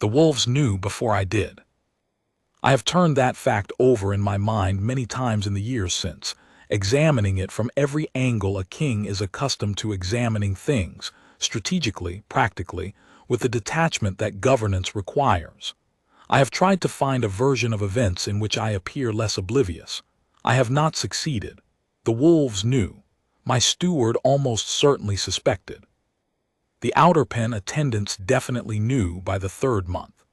The wolves knew before I did. I have turned that fact over in my mind many times in the years since, examining it from every angle a king is accustomed to examining things, strategically, practically, with the detachment that governance requires. I have tried to find a version of events in which I appear less oblivious. I have not succeeded. The wolves knew. My steward almost certainly suspected. The outer pen attendants definitely knew by the third month,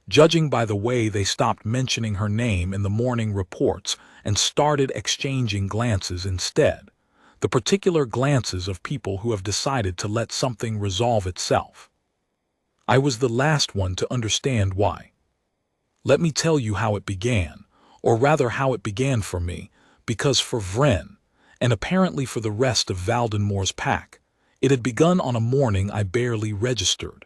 judging by the way they stopped mentioning her name in the morning reports and started exchanging glances instead, the particular glances of people who have decided to let something resolve itself. I was the last one to understand why. Let me tell you how it began, or rather how it began for me, because for Vren, and apparently for the rest of Valdenmoor's pack, it had begun on a morning I barely registered.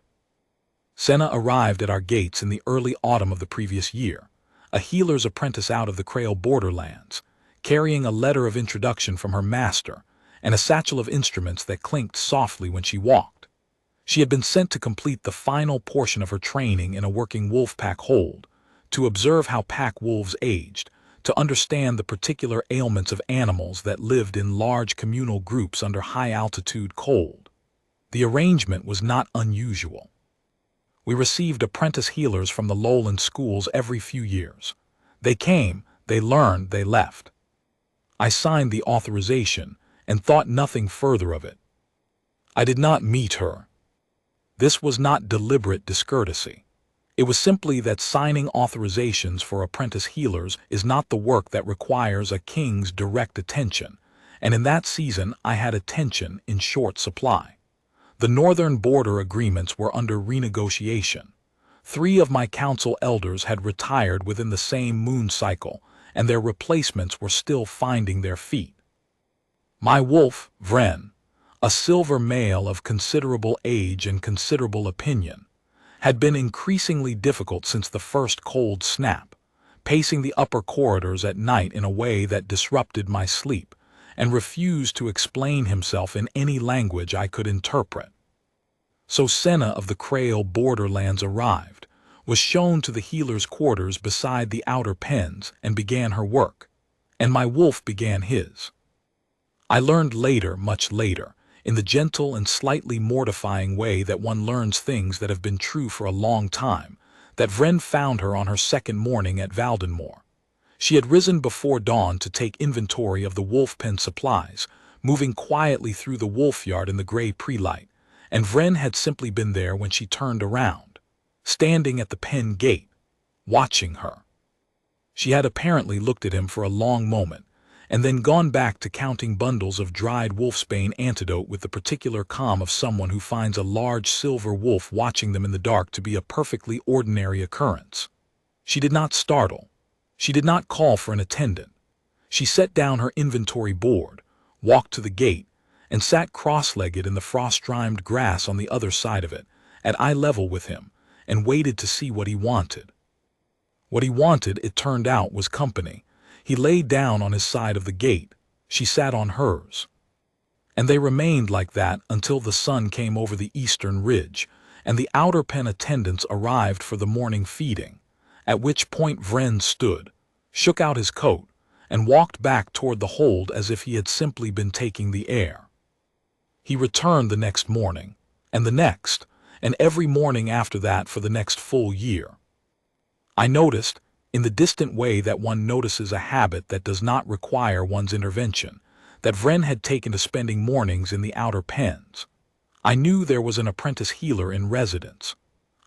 Senna arrived at our gates in the early autumn of the previous year, a healer's apprentice out of the Creole borderlands, carrying a letter of introduction from her master and a satchel of instruments that clinked softly when she walked. She had been sent to complete the final portion of her training in a working wolf pack hold, to observe how pack wolves aged, to understand the particular ailments of animals that lived in large communal groups under high-altitude cold. The arrangement was not unusual. We received apprentice healers from the lowland schools every few years. They came, they learned, they left. I signed the authorization and thought nothing further of it. I did not meet her. This was not deliberate discourtesy. It was simply that signing authorizations for apprentice healers is not the work that requires a king's direct attention, and in that season I had attention in short supply. The northern border agreements were under renegotiation. 3 of my council elders had retired within the same moon cycle, and their replacements were still finding their feet. My wolf, Vren, a silver male of considerable age and considerable opinion, had been increasingly difficult since the first cold snap, pacing the upper corridors at night in a way that disrupted my sleep, and refused to explain himself in any language I could interpret. So Senna of the Creole borderlands arrived, was shown to the healer's quarters beside the outer pens, and began her work, and my wolf began his. I learned later, much later, in the gentle and slightly mortifying way that one learns things that have been true for a long time, that Vren found her on her second morning at Valdenmoor. She had risen before dawn to take inventory of the wolf pen supplies, moving quietly through the wolfyard in the gray pre-light, and Vren had simply been there when she turned around, standing at the pen gate, watching her. She had apparently looked at him for a long moment, and then gone back to counting bundles of dried wolfsbane antidote with the particular calm of someone who finds a large silver wolf watching them in the dark to be a perfectly ordinary occurrence. She did not startle. She did not call for an attendant. She set down her inventory board, walked to the gate, and sat cross-legged in the frost-rimed grass on the other side of it, at eye level with him, and waited to see what he wanted. What he wanted, it turned out, was company. He lay down on his side of the gate. She sat on hers. And they remained like that until the sun came over the eastern ridge, and the outer pen attendants arrived for the morning feeding, at which point Vren stood, shook out his coat, and walked back toward the hold as if he had simply been taking the air. He returned the next morning, and the next, and every morning after that for the next full year. I noticed, in the distant way that one notices a habit that does not require one's intervention, that Vren had taken to spending mornings in the outer pens. I knew there was an apprentice healer in residence.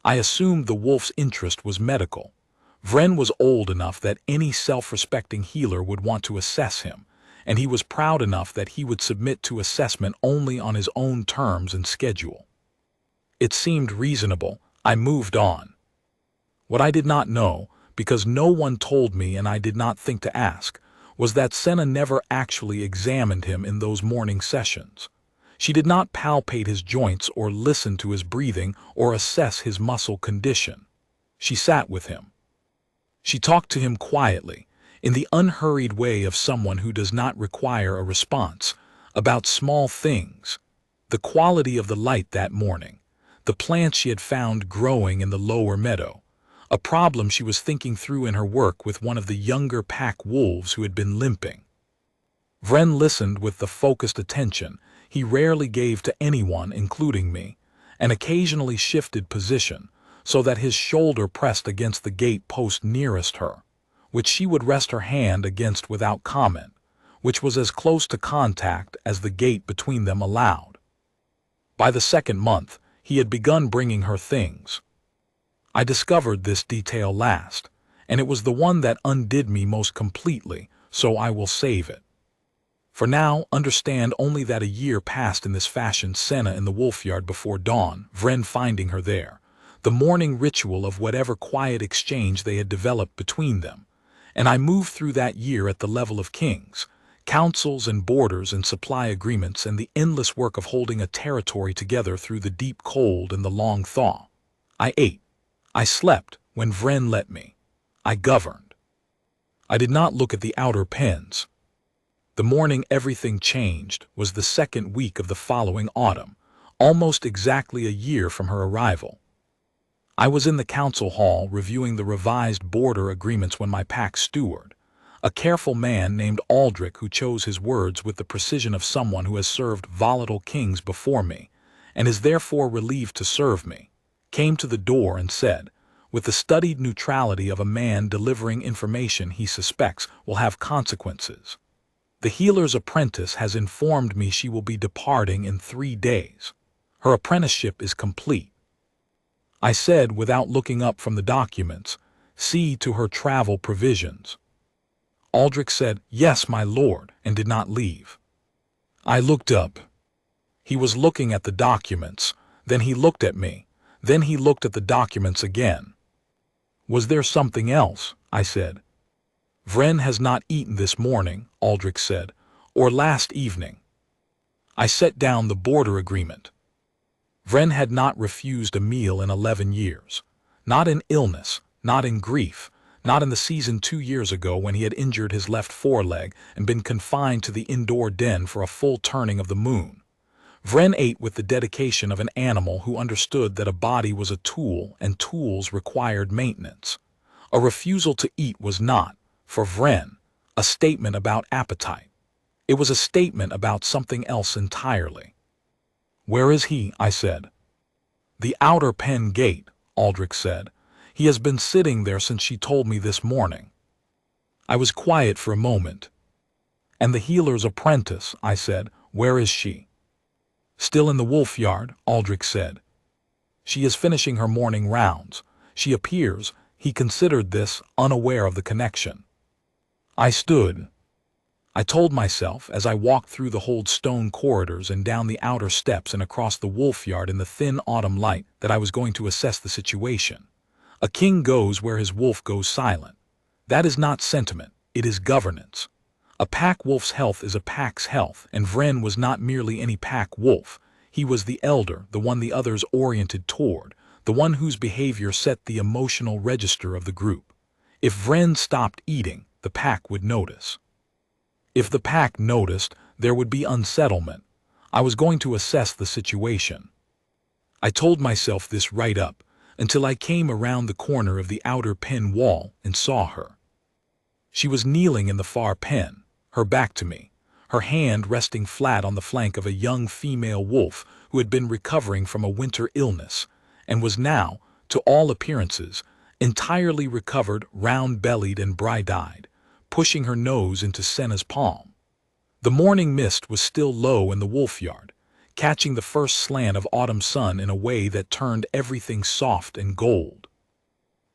I assumed the wolf's interest was medical. Vren was old enough that any self-respecting healer would want to assess him, and he was proud enough that he would submit to assessment only on his own terms and schedule. It seemed reasonable. I moved on. What I did not know, because no one told me and I did not think to ask, was that Senna never actually examined him in those morning sessions. She did not palpate his joints or listen to his breathing or assess his muscle condition. She sat with him. She talked to him quietly, in the unhurried way of someone who does not require a response, about small things, the quality of the light that morning, the plants she had found growing in the lower meadow, a problem she was thinking through in her work with one of the younger pack wolves who had been limping. Vren listened with the focused attention he rarely gave to anyone, including me, and occasionally shifted position so that his shoulder pressed against the gate post nearest her, which she would rest her hand against without comment, which was as close to contact as the gate between them allowed. By the second month, he had begun bringing her things. I discovered this detail last, and it was the one that undid me most completely, so I will save it. For now, understand only that a year passed in this fashion, Senna in the wolfyard before dawn, Vren finding her there, the morning ritual of whatever quiet exchange they had developed between them, and I moved through that year at the level of kings, councils and borders and supply agreements and the endless work of holding a territory together through the deep cold and the long thaw. I ate. I slept when Vren let me. I governed. I did not look at the outer pens. The morning everything changed was the second week of the following autumn, almost exactly a year from her arrival. I was in the council hall reviewing the revised border agreements when my pack steward, a careful man named Aldrich who chose his words with the precision of someone who has served volatile kings before me and is therefore relieved to serve me, came to the door and said, with the studied neutrality of a man delivering information he suspects will have consequences, "The healer's apprentice has informed me she will be departing in 3 days. Her apprenticeship is complete." I said, without looking up from the documents, "See to her travel provisions." Aldrich said, "Yes, my lord," and did not leave. I looked up. He was looking at the documents, then he looked at me, then he looked at the documents again. "Was there something else?" I said. "Vren has not eaten this morning," Aldrich said, "or last evening." I set down the border agreement. Vren had not refused a meal in 11 years. Not in illness, not in grief, not in the season 2 years ago when he had injured his left foreleg and been confined to the indoor den for a full turning of the moon. Vren ate with the dedication of an animal who understood that a body was a tool and tools required maintenance. A refusal to eat was not, for Vren, a statement about appetite. It was a statement about something else entirely. "Where is he?" I said. "The outer pen gate," Aldrich said. "He has been sitting there since she told me this morning." I was quiet for a moment. "And the healer's apprentice," I said, "where is she?" "Still in the wolfyard," Aldrich said. "She is finishing her morning rounds. She appears," he considered this, unaware of the connection. I stood. I told myself, as I walked through the old stone corridors and down the outer steps and across the wolfyard in the thin autumn light, that I was going to assess the situation. A king goes where his wolf goes silent. That is not sentiment, it is governance. A pack wolf's health is a pack's health, and Vren was not merely any pack wolf. He was the elder, the one the others oriented toward, the one whose behavior set the emotional register of the group. If Vren stopped eating, the pack would notice. If the pack noticed, there would be unsettlement. I was going to assess the situation. I told myself this right up, until I came around the corner of the outer pen wall and saw her. She was kneeling in the far pen, her back to me, her hand resting flat on the flank of a young female wolf who had been recovering from a winter illness, and was now, to all appearances, entirely recovered, round-bellied and bright-eyed, pushing her nose into Senna's palm. The morning mist was still low in the wolfyard, catching the first slant of autumn sun in a way that turned everything soft and gold.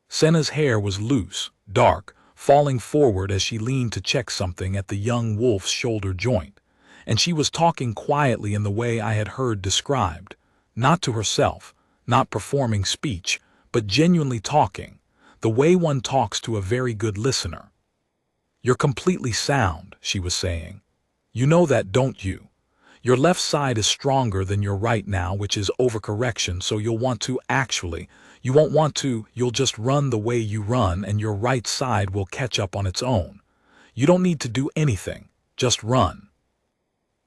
Senna's hair was loose, dark, falling forward as she leaned to check something at the young wolf's shoulder joint, and she was talking quietly in the way I had heard described, not to herself, not performing speech, but genuinely talking, the way one talks to a very good listener. "You're completely sound," she was saying. "You know that, don't you? Your left side is stronger than your right now, which is overcorrection, so you'll want to you won't want to, you'll just run the way you run and your right side will catch up on its own. You don't need to do anything, just run."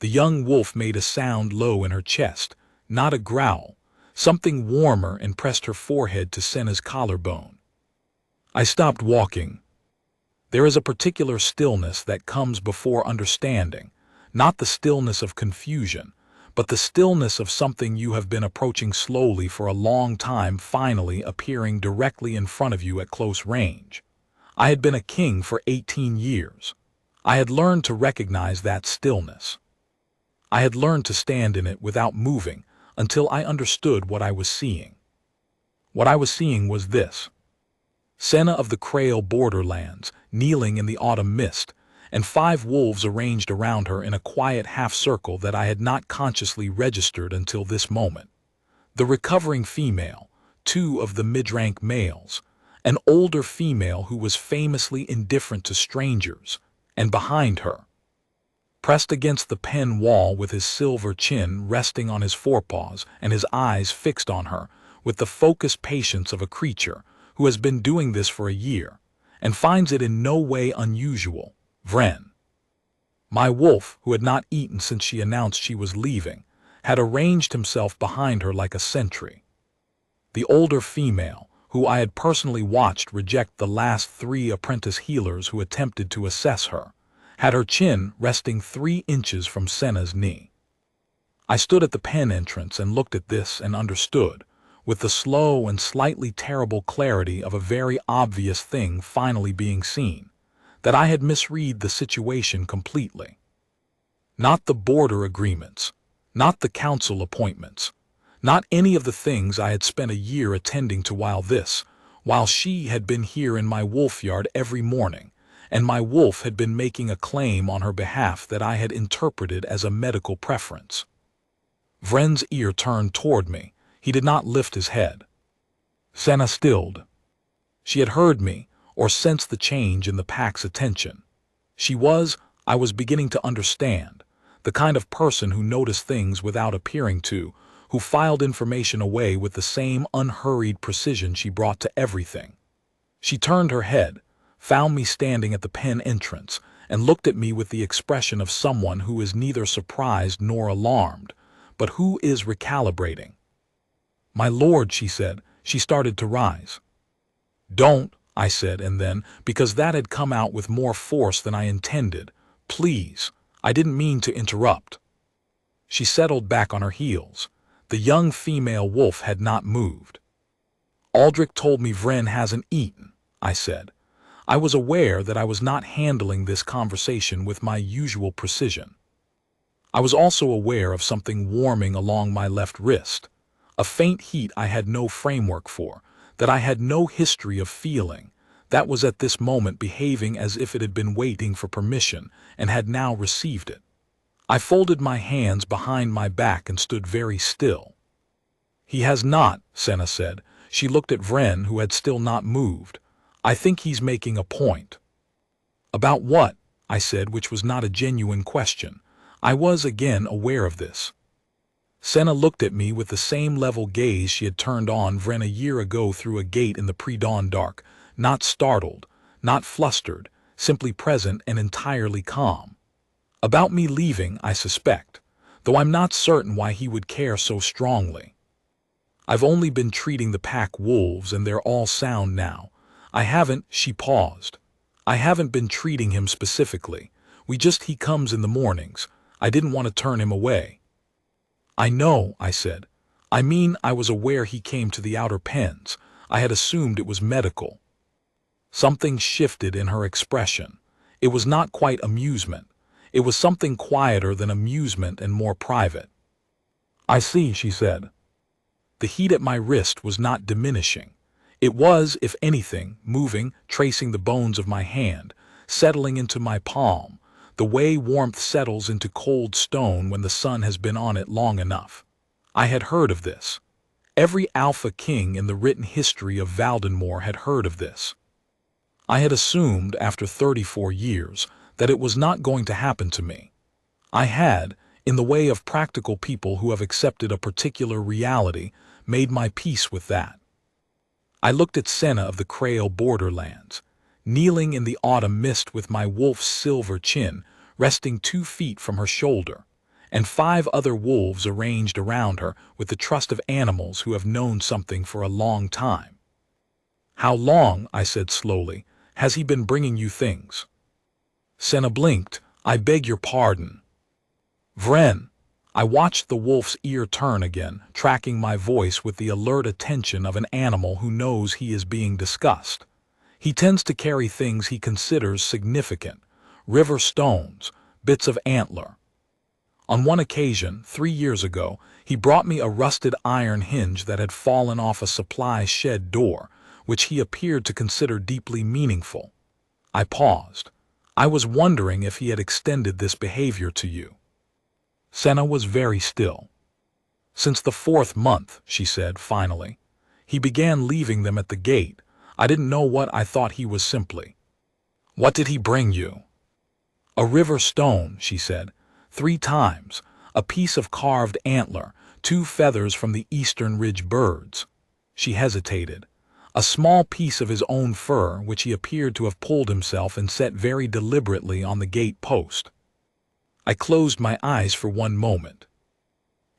The young wolf made a sound low in her chest, not a growl, Something warmer and pressed her forehead to Senna's collarbone. I stopped walking. There is a particular stillness that comes before understanding, not the stillness of confusion, but the stillness of something you have been approaching slowly for a long time finally appearing directly in front of you at close range. I had been a king for 18 years. I had learned to recognize that stillness. I had learned to stand in it without moving until I understood what I was seeing. What I was seeing was this: Senna of the Creole borderlands, kneeling in the autumn mist, and 5 wolves arranged around her in a quiet half-circle that I had not consciously registered until this moment. The recovering female, 2 of the mid-rank males, an older female who was famously indifferent to strangers, and behind her, pressed against the pen wall with his silver chin resting on his forepaws and his eyes fixed on her with the focused patience of a creature who has been doing this for a year and finds it in no way unusual, Vren. My wolf, who had not eaten since she announced she was leaving, had arranged himself behind her like a sentry. The older female, who I had personally watched reject the last 3 apprentice healers who attempted to assess her, had her chin resting 3 inches from Senna's knee. I stood at the pen entrance and looked at this and understood, with the slow and slightly terrible clarity of a very obvious thing finally being seen, that I had misread the situation completely. Not the border agreements, not the council appointments, not any of the things I had spent a year attending to while she had been here in my wolfyard every morning, and my wolf had been making a claim on her behalf that I had interpreted as a medical preference. Vren's ear turned toward me. He did not lift his head. Senna stilled. She had heard me, or sensed the change in the pack's attention. She was, I was beginning to understand, the kind of person who noticed things without appearing to, who filed information away with the same unhurried precision she brought to everything. She turned her head, found me standing at the pen entrance, and looked at me with the expression of someone who is neither surprised nor alarmed, but who is recalibrating. "My lord," she said. She started to rise. "Don't," I said, and then, because that had come out with more force than I intended, "please, I didn't mean to interrupt." She settled back on her heels. The young female wolf had not moved. "Aldrich told me Vren hasn't eaten," I said. I was aware that I was not handling this conversation with my usual precision. I was also aware of something warming along my left wrist, a faint heat I had no framework for, that I had no history of feeling, that was at this moment behaving as if it had been waiting for permission and had now received it. I folded my hands behind my back and stood very still. "He has not," Senna said. She looked at Vren, who had still not moved. "I think he's making a point." "About what?" I said, which was not a genuine question. I was again aware of this. Senna looked at me with the same level gaze she had turned on Vren a year ago through a gate in the pre-dawn dark, not startled, not flustered, simply present and entirely calm. About me leaving, I suspect, though I'm not certain why he would care so strongly. "I've only been treating the pack wolves and they're all sound now. I haven't," she paused. "I haven't been treating him specifically. He comes in the mornings. I didn't want to turn him away." "I know," I said. "I mean, I was aware he came to the outer pens. I had assumed it was medical." Something shifted in her expression. It was not quite amusement. It was something quieter than amusement and more private. "I see," she said. The heat at my wrist was not diminishing. It was, if anything, moving, tracing the bones of my hand, settling into my palm, the way warmth settles into cold stone when the sun has been on it long enough. I had heard of this. Every alpha king in the written history of Valdenmoor had heard of this. I had assumed, after 34 years, that it was not going to happen to me. I had, in the way of practical people who have accepted a particular reality, made my peace with that. I looked at Senna of the Creole borderlands, kneeling in the autumn mist with my wolf's silver chin resting 2 feet from her shoulder, and 5 other wolves arranged around her with the trust of animals who have known something for a long time. "How long," I said slowly, "has he been bringing you things?" Senna blinked. "I beg your pardon." "Vren." I watched the wolf's ear turn again, tracking my voice with the alert attention of an animal who knows he is being discussed. "He tends to carry things he considers significant. River stones, bits of antler. On one occasion, 3 years ago, he brought me a rusted iron hinge that had fallen off a supply shed door, which he appeared to consider deeply meaningful." I paused. "I was wondering if he had extended this behavior to you." Senna was very still. "Since the 4th month," she said finally. "He began leaving them at the gate. I didn't know what I thought he was simply." "What did he bring you?" "A river stone," she said. 3 times. A piece of carved antler, 2 feathers from the eastern ridge birds." She hesitated. "A small piece of his own fur, which he appeared to have pulled himself and set very deliberately on the gate post." I closed my eyes for one moment.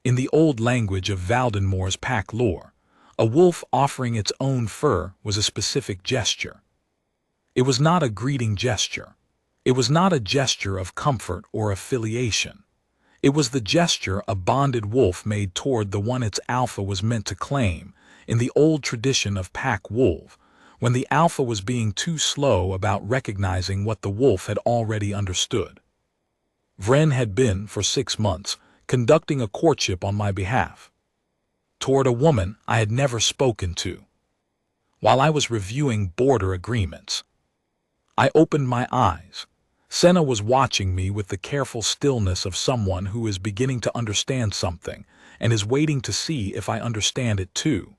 In the old language of Valdenmoor's pack lore, a wolf offering its own fur was a specific gesture. It was not a greeting gesture. It was not a gesture of comfort or affiliation. It was the gesture a bonded wolf made toward the one its alpha was meant to claim, in the old tradition of pack wolf, when the alpha was being too slow about recognizing what the wolf had already understood. Vren had been, for 6 months, conducting a courtship on my behalf, toward a woman I had never spoken to, while I was reviewing border agreements. I opened my eyes. Senna was watching me with the careful stillness of someone who is beginning to understand something and is waiting to see if I understand it too.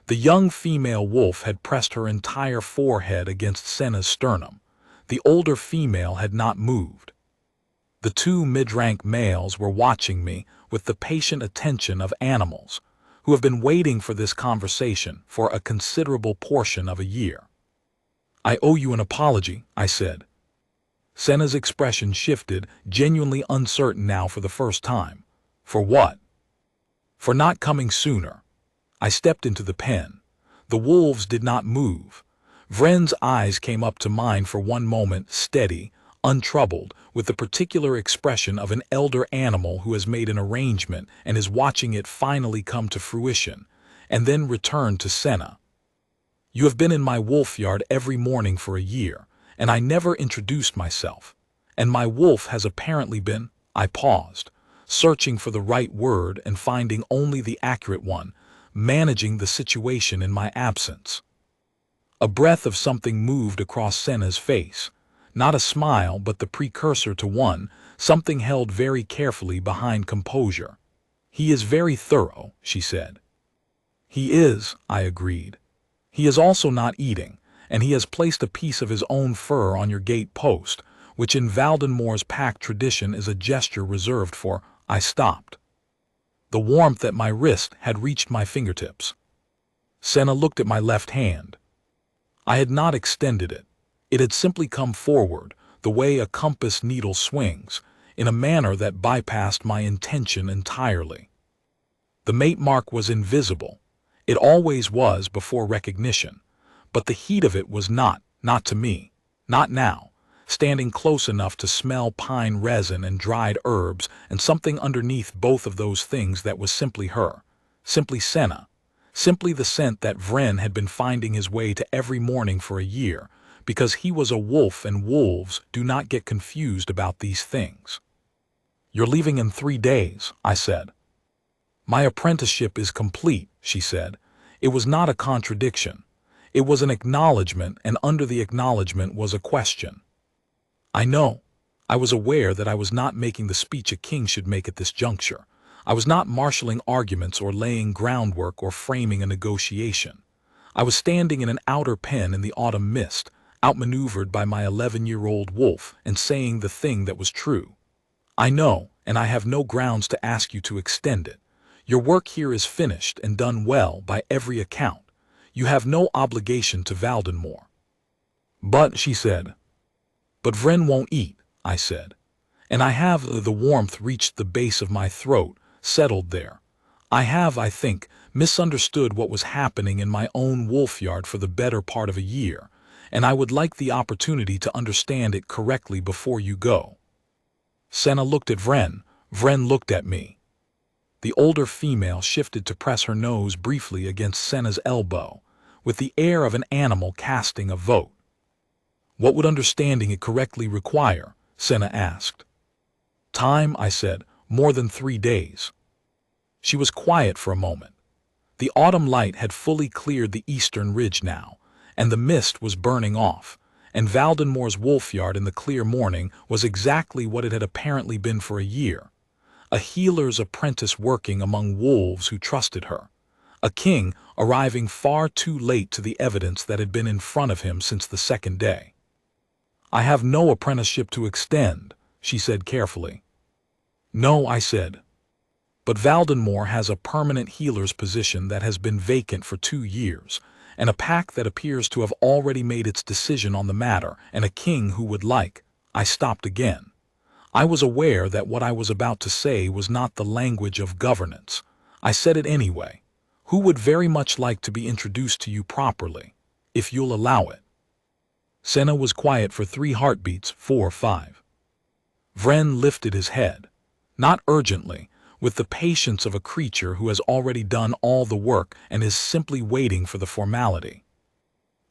The young female wolf had pressed her entire forehead against Senna's sternum. The older female had not moved. The 2 mid-rank males were watching me with the patient attention of animals who have been waiting for this conversation for a considerable portion of a year. "I owe you an apology," I said. Senna's expression shifted, genuinely uncertain now for the first time. "For what?" "For not coming sooner." I stepped into the pen. The wolves did not move. Vren's eyes came up to mine for one moment, steady, untroubled, with the particular expression of an elder animal who has made an arrangement and is watching it finally come to fruition, and then returned to Senna. "You have been in my wolfyard every morning for a year, and I never introduced myself. And my wolf has apparently been—" I paused, searching for the right word and finding only the accurate one, "managing the situation in my absence." A breath of something moved across Senna's face. Not a smile, but the precursor to one, something held very carefully behind composure. "He is very thorough," she said. "He is," I agreed. "He is also not eating, and he has placed a piece of his own fur on your gate post, which in Valdenmoor's pack tradition is a gesture reserved for—" I stopped. The warmth at my wrist had reached my fingertips. Senna looked at my left hand. I had not extended it. It had simply come forward, the way a compass needle swings, in a manner that bypassed my intention entirely. The mate mark was invisible. It always was before recognition, but the heat of it was not to me, not now, standing close enough to smell pine resin and dried herbs and something underneath both of those things that was simply her, simply Senna, simply the scent that Vren had been finding his way to every morning for a year, because he was a wolf and wolves do not get confused about these things. "You're leaving in 3 days," I said. "My apprenticeship is complete," she said. It was not a contradiction. It was an acknowledgement, and under the acknowledgement was a question. I know. I was aware that I was not making the speech a king should make at this juncture. I was not marshalling arguments or laying groundwork or framing a negotiation. I was standing in an outer pen in the autumn mist, outmaneuvered by my 11-year-old wolf, and saying the thing that was true. "I know, and I have no grounds to ask you to extend it. Your work here is finished and done well by every account. You have no obligation to Valdenmoor." "But," she said. "But Vren won't eat," I said. And the warmth reached the base of my throat, settled there. I think, misunderstood what was happening in my own wolfyard for the better part of a year, and I would like the opportunity to understand it correctly before you go. Senna looked at Vren. Vren looked at me. The older female shifted to press her nose briefly against Senna's elbow, with the air of an animal casting a vote. What would understanding it correctly require? Senna asked. Time, I said, more than 3 days. She was quiet for a moment. The autumn light had fully cleared the eastern ridge now, and the mist was burning off, and Valdenmoor's wolfyard in the clear morning was exactly what it had apparently been for a year. A healer's apprentice working among wolves who trusted her. A king arriving far too late to the evidence that had been in front of him since the second day. I have no apprenticeship to extend, she said carefully. No, I said. But Valdenmoor has a permanent healer's position that has been vacant for 2 years, and a pack that appears to have already made its decision on the matter, and a king who would like. I stopped again. I was aware that what I was about to say was not the language of governance. I said it anyway. Who would very much like to be introduced to you properly, if you'll allow it? Senna was quiet for 3 heartbeats, 4 or 5. Vren lifted his head. Not urgently, with the patience of a creature who has already done all the work and is simply waiting for the formality.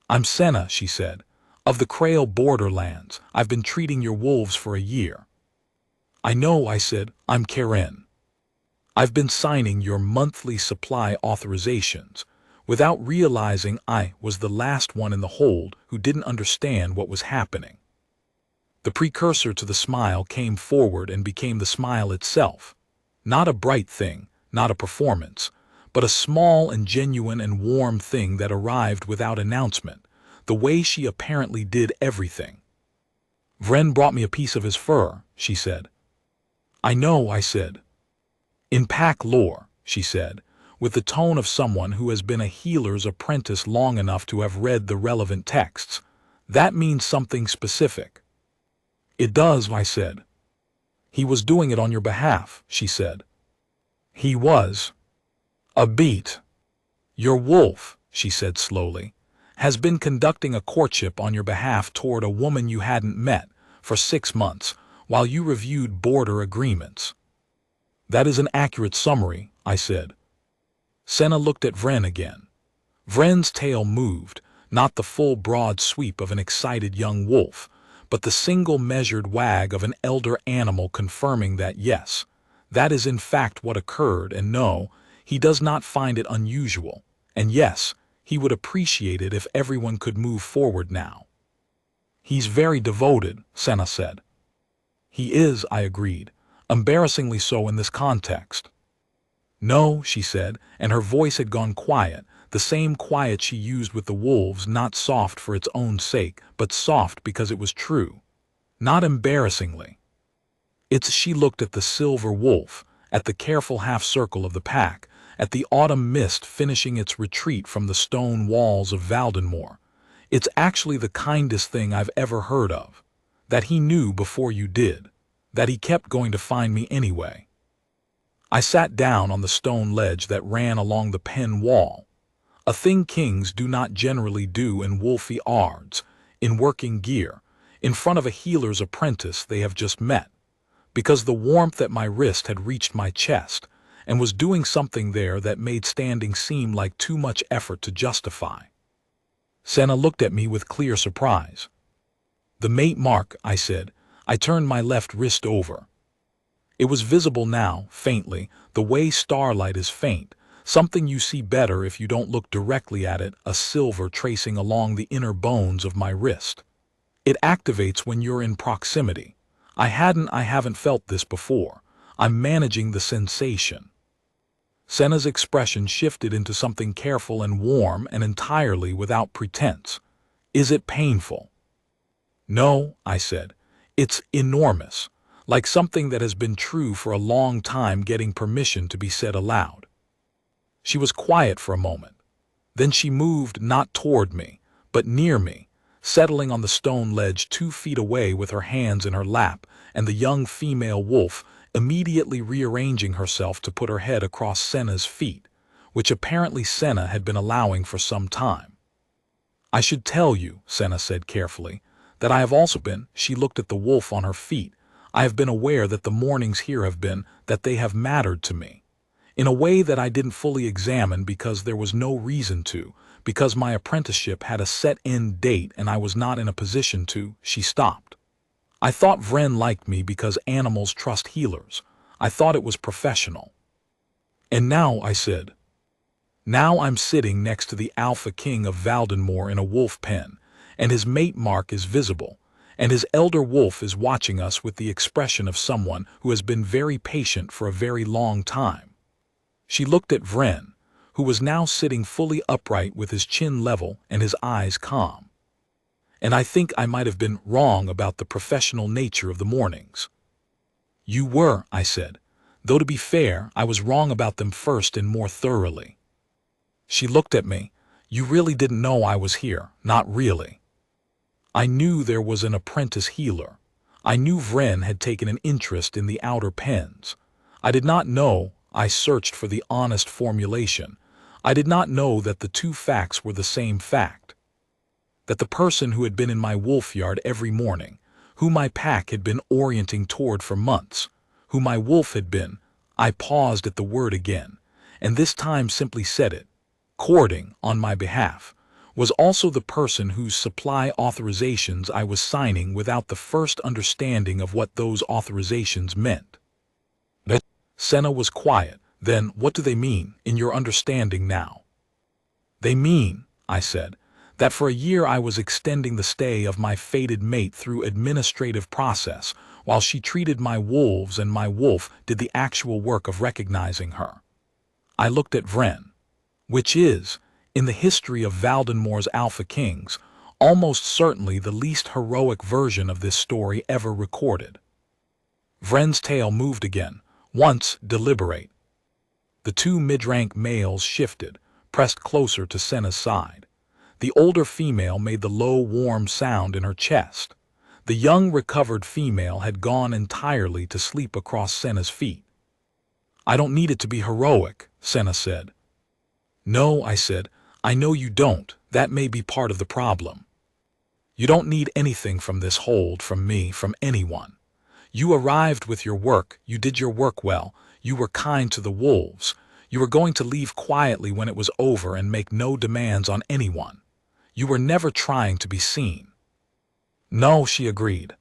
I'm Senna, she said, of the Krail borderlands. I've been treating your wolves for a year. I know, I said, I'm Karen. I've been signing your monthly supply authorizations, without realizing I was the last one in the hold who didn't understand what was happening. The precursor to the smile came forward and became the smile itself. Not a bright thing, not a performance, but a small and genuine and warm thing that arrived without announcement, the way she apparently did everything. Vren brought me a piece of his fur, she said. I know, I said. In pack lore, she said, with the tone of someone who has been a healer's apprentice long enough to have read the relevant texts, that means something specific. It does, I said. He was doing it on your behalf, she said. He was. A beat. Your wolf, she said slowly, has been conducting a courtship on your behalf toward a woman you hadn't met for 6 months while you reviewed border agreements. That is an accurate summary, I said. Senna looked at Vren again. Vren's tail moved, not the full broad sweep of an excited young wolf, but the single measured wag of an elder animal confirming that yes, that is in fact what occurred, and no, he does not find it unusual, and yes, he would appreciate it if everyone could move forward now. He's very devoted, Senna said. He is, I agreed, embarrassingly so in this context. No, she said, and her voice had gone quiet, the same quiet she used with the wolves, not soft for its own sake, but soft because it was true. Not embarrassingly. She looked at the silver wolf, at the careful half-circle of the pack, at the autumn mist finishing its retreat from the stone walls of Valdenmoor. It's actually the kindest thing I've ever heard of. That he knew before you did. That he kept going to find me anyway. I sat down on the stone ledge that ran along the pen wall. A thing kings do not generally do in wolfyards, in working gear, in front of a healer's apprentice they have just met, because the warmth at my wrist had reached my chest and was doing something there that made standing seem like too much effort to justify. Senna looked at me with clear surprise. The mate mark, I said. I turned my left wrist over. It was visible now, faintly, the way starlight is faint, something you see better if you don't look directly at it, a silver tracing along the inner bones of my wrist. It activates when you're in proximity. I haven't felt this before. I'm managing the sensation. Senna's expression shifted into something careful and warm and entirely without pretense. Is it painful? No, I said. It's enormous, like something that has been true for a long time getting permission to be said aloud. She was quiet for a moment. Then she moved not toward me, but near me, settling on the stone ledge 2 feet away with her hands in her lap, and the young female wolf immediately rearranging herself to put her head across Senna's feet, which apparently Senna had been allowing for some time. "I should tell you," Senna said carefully, "that I have also been," she looked at the wolf on her feet, "I have been aware that the mornings here have been, that they have mattered to me. In a way that I didn't fully examine because there was no reason to, because my apprenticeship had a set end date and I was not in a position to." She stopped. "I thought Vren liked me because animals trust healers. I thought it was professional." "And now," I said, "now I'm sitting next to the alpha king of Valdenmoor in a wolf pen, and his mate mark is visible, and his elder wolf is watching us with the expression of someone who has been very patient for a very long time." She looked at Vren, who was now sitting fully upright with his chin level and his eyes calm. "And I think I might have been wrong about the professional nature of the mornings." "You were," I said, "though to be fair, I was wrong about them first and more thoroughly." She looked at me. "You really didn't know I was here, not really." "I knew there was an apprentice healer. I knew Vren had taken an interest in the outer pens. I did not know," I searched for the honest formulation, "I did not know that the two facts were the same fact. That the person who had been in my wolfyard every morning, who my pack had been orienting toward for months, who my wolf had been," I paused at the word again, and this time simply said it, "courting on my behalf, was also the person whose supply authorizations I was signing without the first understanding of what those authorizations meant." Senna was quiet. "Then what do they mean, in your understanding now?" "They mean," I said, "that for a year I was extending the stay of my fated mate through administrative process, while she treated my wolves and my wolf did the actual work of recognizing her." I looked at Vren, "which is, in the history of Valdenmoor's Alpha Kings, almost certainly the least heroic version of this story ever recorded." Vren's tail moved again, once deliberate. The two mid-rank males shifted, pressed closer to Senna's side. The older female made the low, warm sound in her chest. The young, recovered female had gone entirely to sleep across Senna's feet. "I don't need it to be heroic," Senna said. "No," I said, "I know you don't. That may be part of the problem. You don't need anything from this hold, from me, from anyone. You arrived with your work, you did your work well, you were kind to the wolves, you were going to leave quietly when it was over and make no demands on anyone. You were never trying to be seen." "No," she agreed.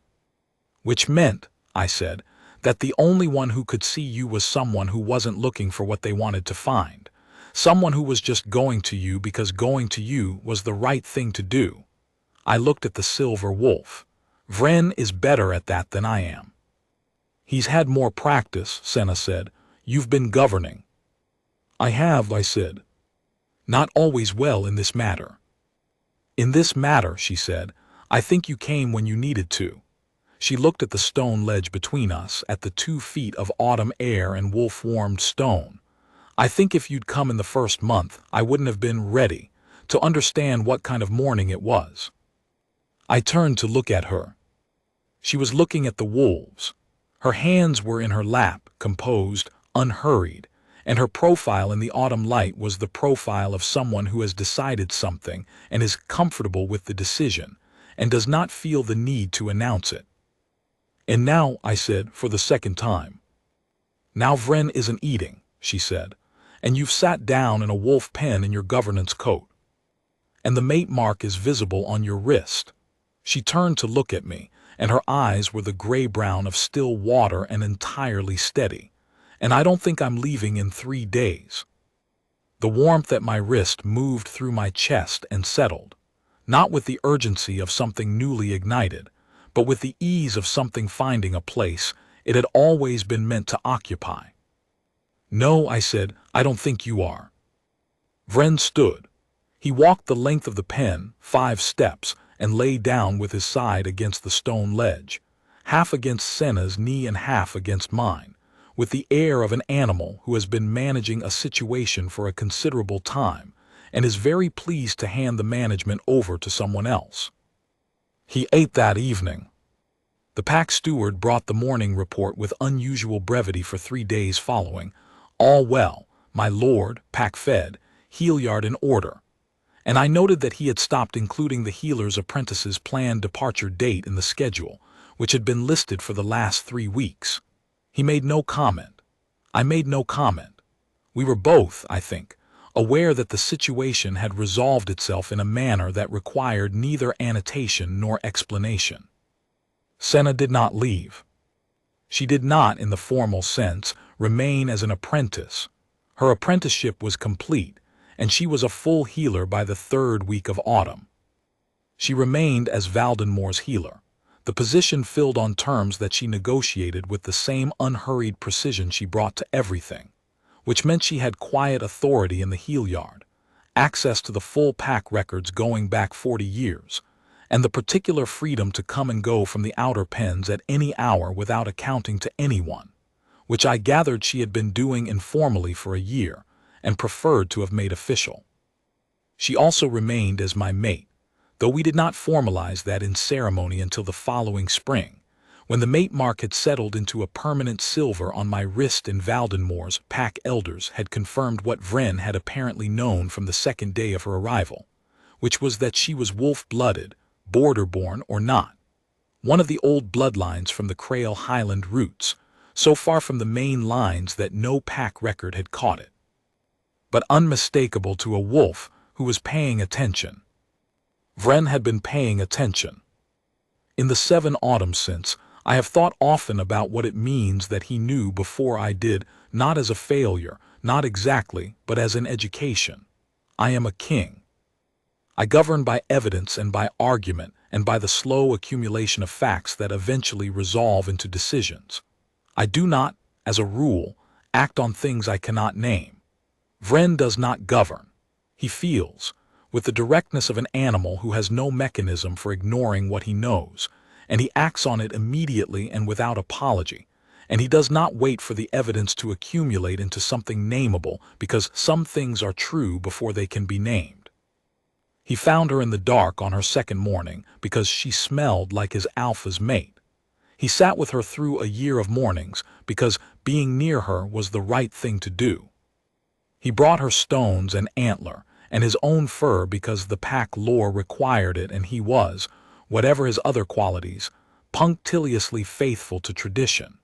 "Which meant," I said, "that the only one who could see you was someone who wasn't looking for what they wanted to find. Someone who was just going to you because going to you was the right thing to do." I looked at the silver wolf. "Vren is better at that than I am." "He's had more practice," Senna said. "You've been governing." "I have," I said. "Not always well in this matter." "In this matter," she said, "I think you came when you needed to." She looked at the stone ledge between us, at the 2 feet of autumn air and wolf-warmed stone. "I think if you'd come in the first month, I wouldn't have been ready to understand what kind of morning it was." I turned to look at her. She was looking at the wolves. Her hands were in her lap, composed, unhurried, and her profile in the autumn light was the profile of someone who has decided something and is comfortable with the decision, and does not feel the need to announce it. "And now," I said, for the second time. "Now Vren isn't eating," she said, "and you've sat down in a wolf pen in your governance coat. And the mate mark is visible on your wrist." She turned to look at me, and her eyes were the gray-brown of still water and entirely steady. "And I don't think I'm leaving in 3 days." The warmth at my wrist moved through my chest and settled, not with the urgency of something newly ignited, but with the ease of something finding a place it had always been meant to occupy. "No," I said, "I don't think you are." Vren stood. He walked the length of the pen, 5 steps, and lay down with his side against the stone ledge, half against Senna's knee and half against mine, with the air of an animal who has been managing a situation for a considerable time and is very pleased to hand the management over to someone else. He ate that evening. The pack steward brought the morning report with unusual brevity for 3 days following. All well, my lord, pack fed, heel yard in order. And I noted that he had stopped including the healer's apprentice's planned departure date in the schedule, which had been listed for the last 3 weeks. He made no comment. I made no comment. We were both, I think, aware that the situation had resolved itself in a manner that required neither annotation nor explanation. Senna did not leave. She did not, in the formal sense, remain as an apprentice. Her apprenticeship was complete, and she was a full healer by the 3rd week of autumn. She remained as Valdenmoor's healer, the position filled on terms that she negotiated with the same unhurried precision she brought to everything, which meant she had quiet authority in the heel yard, access to the full pack records going back 40 years, and the particular freedom to come and go from the outer pens at any hour without accounting to anyone, which I gathered she had been doing informally for a year and preferred to have made official. She also remained as my mate, though we did not formalize that in ceremony until the following spring, when the mate mark had settled into a permanent silver on my wrist and Valdenmoor's pack elders had confirmed what Vren had apparently known from the 2nd day of her arrival, which was that she was wolf-blooded, border-born or not, one of the old bloodlines from the Crail Highland roots, so far from the main lines that no pack record had caught it, but unmistakable to a wolf who was paying attention. Vren had been paying attention. In the 7 autumns since, I have thought often about what it means that he knew before I did, not as a failure, not exactly, but as an education. I am a king. I govern by evidence and by argument and by the slow accumulation of facts that eventually resolve into decisions. I do not, as a rule, act on things I cannot name. Vren does not govern. He feels, with the directness of an animal who has no mechanism for ignoring what he knows, and he acts on it immediately and without apology, and he does not wait for the evidence to accumulate into something nameable because some things are true before they can be named. He found her in the dark on her 2nd morning because she smelled like his alpha's mate. He sat with her through a year of mornings because being near her was the right thing to do. He brought her stones and antler and his own fur because the pack lore required it, and he was, whatever his other qualities, punctiliously faithful to tradition.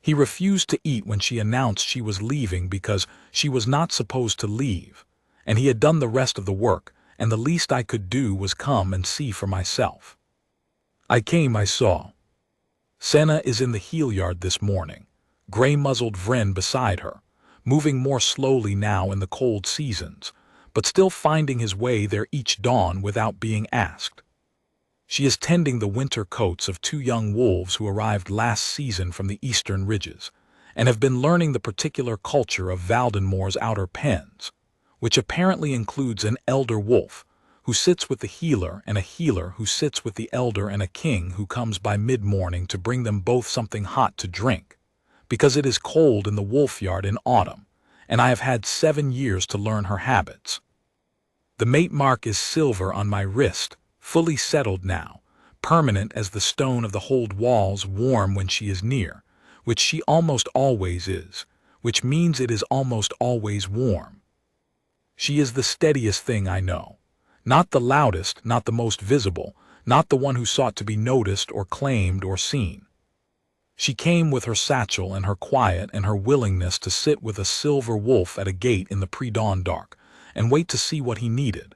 He refused to eat when she announced she was leaving because she was not supposed to leave, and he had done the rest of the work, and the least I could do was come and see for myself. I came, I saw. Senna is in the heel yard this morning, gray-muzzled Vren beside her, moving more slowly now in the cold seasons, but still finding his way there each dawn without being asked. She is tending the winter coats of 2 young wolves who arrived last season from the eastern ridges, and have been learning the particular culture of Valdenmoor's outer pens, which apparently includes an elder wolf who sits with the healer and a healer who sits with the elder and a king who comes by mid-morning to bring them both something hot to drink, because it is cold in the wolfyard in autumn, and I have had 7 years to learn her habits. The mate mark is silver on my wrist, fully settled now, permanent as the stone of the hold walls, warm when she is near, which she almost always is, which means it is almost always warm. She is the steadiest thing I know, not the loudest, not the most visible, not the one who sought to be noticed or claimed or seen. She came with her satchel and her quiet and her willingness to sit with a silver wolf at a gate in the pre-dawn dark and wait to see what he needed,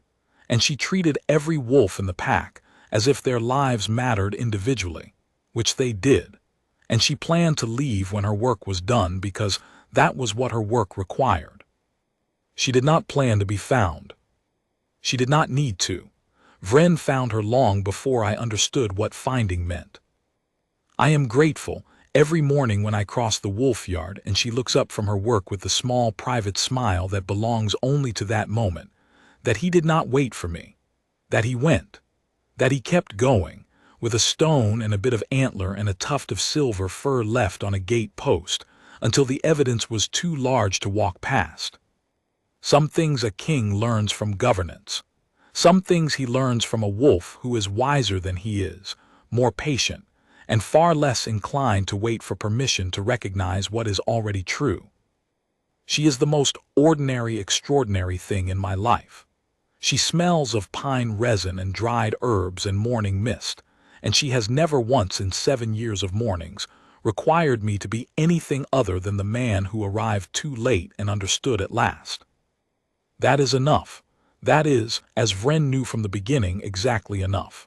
and she treated every wolf in the pack as if their lives mattered individually, which they did, and she planned to leave when her work was done because that was what her work required. She did not plan to be found. She did not need to. Vren found her long before I understood what finding meant. I am grateful every morning when I cross the wolfyard and she looks up from her work with the small private smile that belongs only to that moment, that he did not wait for me, that he went, that he kept going, with a stone and a bit of antler and a tuft of silver fur left on a gate post, until the evidence was too large to walk past. Some things a king learns from governance. Some things he learns from a wolf who is wiser than he is, more patient, and far less inclined to wait for permission to recognize what is already true. She is the most ordinary, extraordinary thing in my life. She smells of pine resin and dried herbs and morning mist, and she has never once in 7 years of mornings required me to be anything other than the man who arrived too late and understood at last. That is enough. That is, as Vren knew from the beginning, exactly enough.